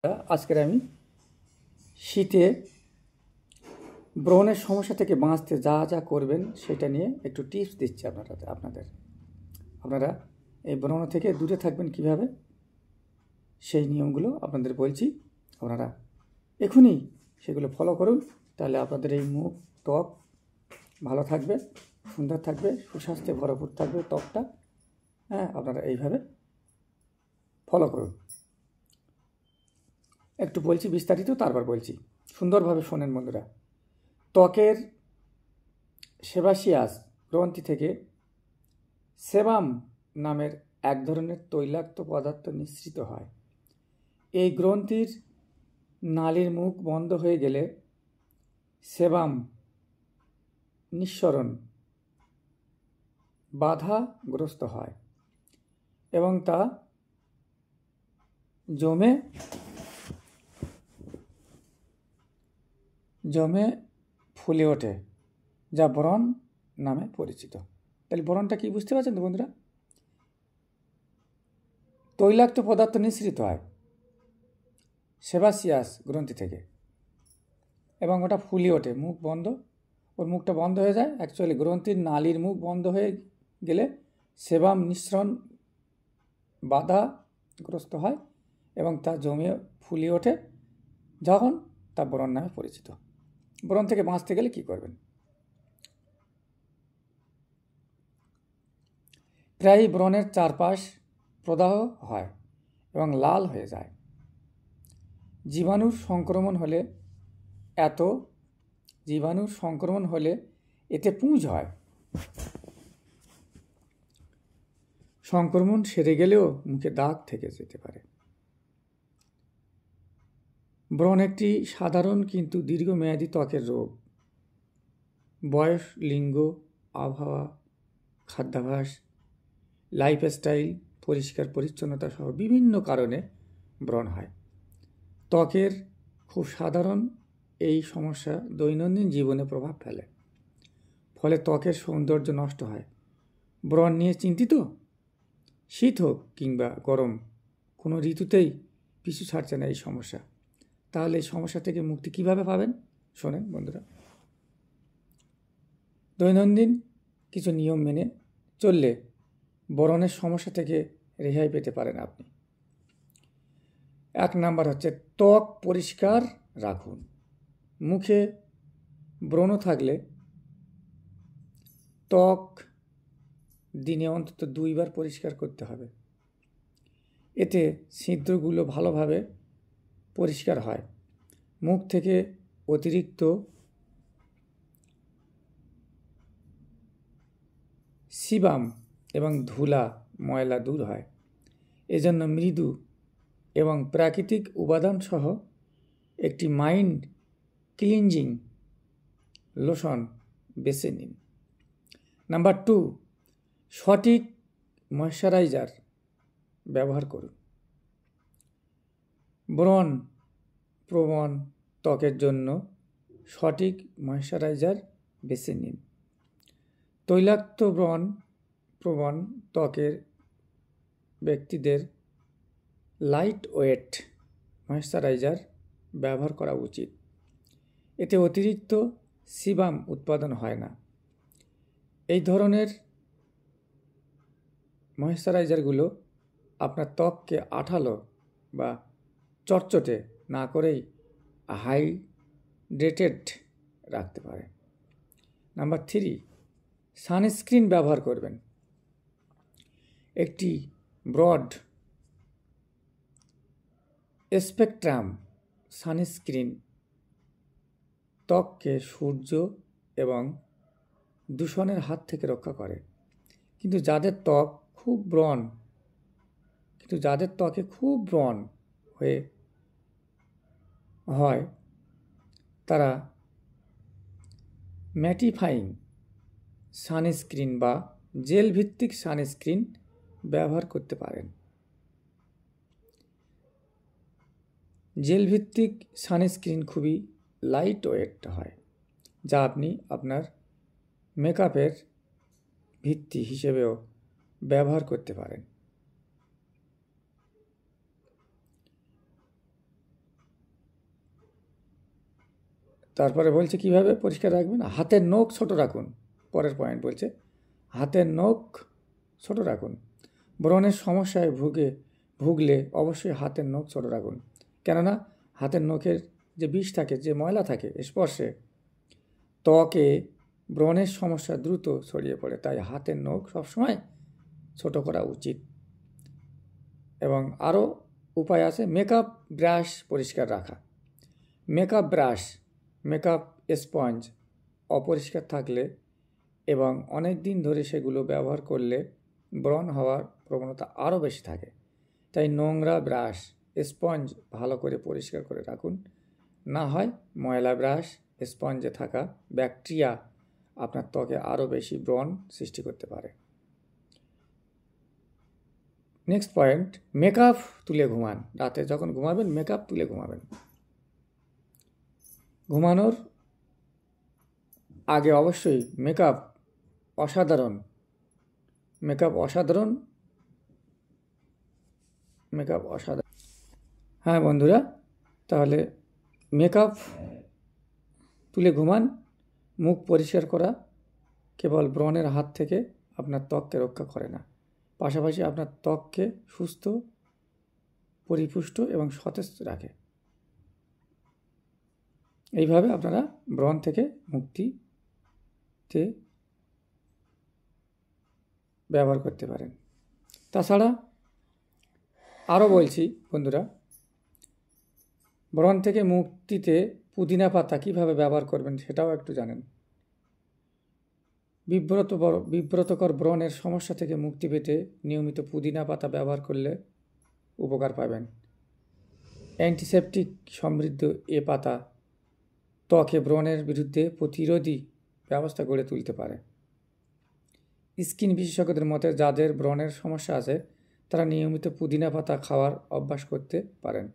আজকের আমি শীতে ব্রণের সমস্যা থেকে বাঁচতে যা যা করবেন সেটা নিয়ে একটু টিপস দিচ্ছি আপনারা এই ব্রণ থেকে দূরে থাকবেন কিভাবে সেই নিয়মগুলো আপনাদের বলছি। আপনারা এখনই সেগুলো ফলো করুন, তাহলে আপনাদের এই মুখ ত্বক ভালো থাকবে, সুন্দর থাকবে, সুস্বাস্থ্যে ভরপুর থাকবে ত্বকটা। আপনারা এইভাবে ফলো করুন। একটু বলছি বিস্তারিত, তারপর বলছি, সুন্দরভাবে শোনেন বন্ধুরা। ত্বকের সেবাসিয়াস গ্রন্থি থেকে সেবাম নামের এক ধরনের তৈলাক্ত পদার্থ নিঃসৃত হয়। এই গ্রন্থির নালীর মুখ বন্ধ হয়ে গেলে সেবাম নিঃসরণ বাধাগ্রস্ত হয় এবং তা জমে ফুলে ওঠে, যা ব্রণ নামে পরিচিত। তাহলে ব্রণটা কি বুঝতে পারছেন তো বন্ধুরা? তৈলাক্ত পদার্থ নিঃসৃত হয় সেবাসিয়াস গ্রন্থি থেকে এবং ওটা ফুলে ওঠে, মুখ বন্ধ, ওর মুখটা বন্ধ হয়ে যায়। অ্যাকচুয়ালি গ্রন্থির নালীর মুখ বন্ধ হয়ে গেলে সেবাম নিঃসরণ বাধাগ্রস্ত হয় এবং তা জমে ফুলে ওঠে, যখন তা ব্রণ নামে পরিচিত। ব্রণ থেকে বাঁচতে গেলে কি করবেন? প্রায়ই ব্রণের চারপাশ প্রদাহ হয় এবং লাল হয়ে যায়। জীবাণুর সংক্রমণ হলে এতে পুঁজ হয়। সংক্রমণ সেরে গেলেও মুখে দাগ থেকে যেতে পারে। ব্রণ একটি সাধারণ কিন্তু দীর্ঘমেয়াদী ত্বকের রোগ। বয়স, লিঙ্গ, আবহাওয়া, খাদ্যাভ্যাস, লাইফস্টাইল, পরিষ্কার পরিচ্ছন্নতা সহ বিভিন্ন কারণে ব্রণ হয়। ত্বকের খুব সাধারণ এই সমস্যা দৈনন্দিন জীবনে প্রভাব ফেলে, ফলে ত্বকের সৌন্দর্য নষ্ট হয়। ব্রণ নিয়ে চিন্তিত? শীত হোক কিংবা গরম, কোনো ঋতুতেই পিছু ছাড়ছে না এই সমস্যা। তাহলে এই সমস্যা থেকে মুক্তি কিভাবে পাবেন? শোনেন বন্ধুরা। দৈনন্দিন কিছু নিয়ম মেনে চললে ব্রণের সমস্যা থেকে রেহাই পেতে পারেন আপনি। 1 নাম্বার হচ্ছে ত্বক পরিষ্কার রাখুন। মুখে ব্রণ থাকলে ত্বক দিনে অন্তত 2 বার পরিষ্কার করতে হবে। এতে ছিদ্রগুলো ভালোভাবে পরিষ্কার হয়, মুখ থেকে অতিরিক্ত সিবাম এবং ধুলা ময়লা দূর হয়। এজন্য মৃদু এবং প্রাকৃতিক উপাদান সহ একটি মাইন্ড ক্লিনজিং লোশন বেছে নিন। নাম্বার 2, সঠিক ময়শ্চারাইজার ব্যবহার করুন। ব্রণ প্রবণ ত্বকের জন্য সঠিক ময়শ্চারাইজার বেছে নিন। তৈলাক্ত ব্রণ প্রবণ ত্বকের ব্যক্তিদের লাইট ওয়েট ময়শ্চারাইজার ব্যবহার করা উচিত। এতে অতিরিক্ত সিবাম উৎপাদন হয় না। এই ধরনের ময়শ্চারাইজারগুলো আপনার ত্বককে আঠালো বা চটচটে না করেই হাইড্রেটেড রাখতে পারে। নাম্বার 3, সানস্ক্রিন ব্যবহার করবেন। একটি ব্রড স্পেকট্রাম সানস্ক্রিন ত্বককে সূর্য এবং দূষণের হাত থেকে রক্ষা করে। কিন্তু যাদের ত্বকে খুব ব্রণ হয় তারা ম্যাটিফাইং সানস্ক্রিন বা জেল ভিত্তিক সানস্ক্রিন ব্যবহার করতে পারেন। জেল ভিত্তিক সানস্ক্রিন খুবই লাইট ওয়েট হয়, যা আপনি আপনার মেকআপের ভিত্তি হিসেবেও ব্যবহার করতে পারেন। তারপরে বলছে কিভাবে পরিষ্কার রাখবেন, হাতের নখ ছোট রাখুন। পরের পয়েন্ট বলছে হাতের নখ ছোট রাখুন। ব্রণের সমস্যায় ভুগলে অবশ্যই হাতের নখ ছোট রাখুন, কেননা হাতের নখের যে বিষ থাকে, যে ময়লা থাকে, স্পর্শে ত্বকে ব্রণের সমস্যা দ্রুত ছড়িয়ে পড়ে। তাই হাতের নখ সবসময় ছোট করা উচিত। এবং আরও উপায় আছে, মেকআপ ব্রাশ পরিষ্কার রাখা। মেকআপ ব্রাশ, মেকআপ স্পঞ্জ অপরিষ্কার থাকলে এবং অনেক দিন ধরে সেগুলো ব্যবহার করলে ব্রণ হওয়ার প্রবণতা আরও বেশি থাকে। তাই নোংরা ব্রাশ, স্পঞ্জ ভালো করে পরিষ্কার করে রাখুন। না হয় ময়লা ব্রাশ, স্পঞ্জে থাকা ব্যাকটেরিয়া আপনার ত্বকে আরও বেশি ব্রণ সৃষ্টি করতে পারে। নেক্সট পয়েন্ট, মেকআপ তুলে ঘুমান। রাতে যখন ঘুমাবেন মেকআপ তুলে ঘুমাবেন। ঘুমানোর আগে অবশ্যই মেকআপ অসাধারণ হ্যাঁ বন্ধুরা, তাহলে মেকআপ তুলে ঘুমান। মুখ পরিষ্কার করা কেবল ব্রণের হাত থেকে আপনার ত্বককে রক্ষা করে না, পাশাপাশি আপনার ত্বককে সুস্থ, পরিপুষ্ট এবং সতেজ রাখে। এইভাবে আপনারা ব্রণ থেকে মুক্তিতে ব্যবহার করতে পারেন। তাছাড়া আরও বলছি বন্ধুরা, ব্রণ থেকে মুক্তিতে পুদিনা পাতা কীভাবে ব্যবহার করবেন সেটাও একটু জানেন। বিব্রতকর ব্রণের সমস্যা থেকে মুক্তি পেতে নিয়মিত পুদিনা পাতা ব্যবহার করলে উপকার পাবেন। অ্যান্টিসেপটিক সমৃদ্ধ এ পাতা ত্বকে ব্রণের বিরুদ্ধে প্রতিরোধী ব্যবস্থা গড়ে তুলতে পারে। স্কিন বিশেষজ্ঞদের মতে যাদের ব্রণের সমস্যা আছে তারা নিয়মিত পুদিনা পাতা খাওয়ার অভ্যাস করতে পারেন।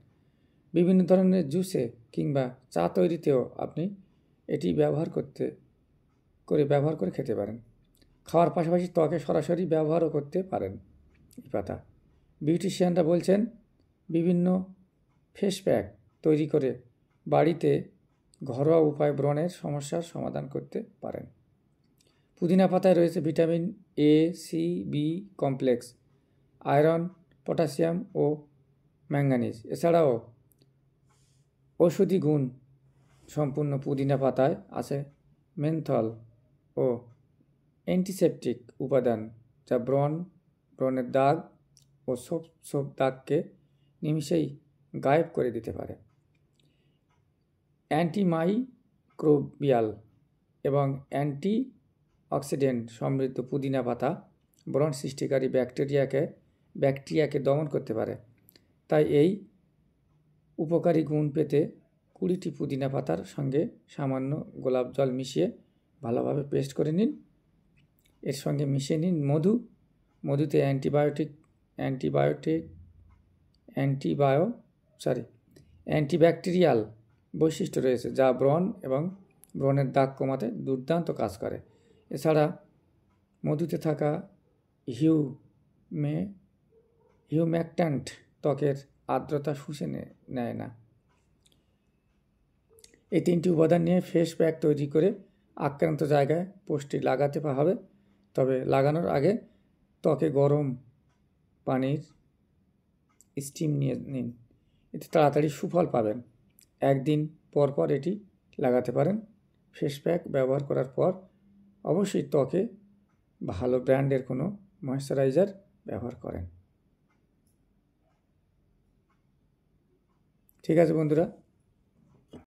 বিভিন্ন ধরনের জুসে কিংবা চা তৈরিতেও আপনি এটি ব্যবহার করে খেতে পারেন। খাওয়ার পাশাপাশি ত্বকে সরাসরি ব্যবহারও করতে পারেন এই পাতা। বিউটিশিয়ানরা বলছেন বিভিন্ন ফেস প্যাক তৈরি করে বাড়িতে ঘরোয়া উপায়ে ব্রণের সমস্যার সমাধান করতে পারেন। পুদিনা পাতায় রয়েছে vitamin A, C, B complex, iron, potassium ও ম্যাঙ্গানিজ। এছাড়াও ঔষধি গুণ সম্পূর্ণ পুদিনা পাতায় আছে মেন্থল ও অ্যান্টিসেপটিক উপাদান, যা ব্রণের দাগ ও সব দাগকে নিমিষেই গায়েব করে দিতে পারে। অ্যান্টিমাইক্রোবিয়াল এবং অ্যান্টি অক্সিডেন্ট সমৃদ্ধ পুদিনা পাতা ব্রণ সৃষ্টিকারী ব্যাকটেরিয়াকে দমন করতে পারে। তাই এই উপকারী গুণ পেতে 20টি পুদিনা পাতার সঙ্গে সামান্য গোলাপ জল মিশিয়ে ভালোভাবে পেস্ট করে নিন। এর সঙ্গে মিশিয়ে নিন মধুতে অ্যান্টিব্যাকটেরিয়াল বৈশিষ্ট্য রয়েছে, যা ব্রণ এবং ব্রণের দাগ কমাতে দুর্দান্ত কাজ করে। এছাড়া মধুতে থাকা হিউম্যাকট্যান্ট ত্বকের আর্দ্রতা শুষে নেয় না। এই 3টি উপাদান নিয়ে ফেস প্যাক তৈরি করে আক্রান্ত জায়গায় পোস্টটি লাগাতে হবে। তবে লাগানোর আগে ত্বকে গরম পানির স্টিম নিয়ে নিন, এতে তাড়াতাড়ি সুফল পাবেন। 1 দিন পর এটি লাগাতে পারেন। ফেস প্যাক ব্যবহার করার পর অবশ্যই ত্বকে ভালো ব্র্যান্ডের কোনো ময়েশ্চারাইজার ব্যবহার করেন। ঠিক আছে বন্ধুরা।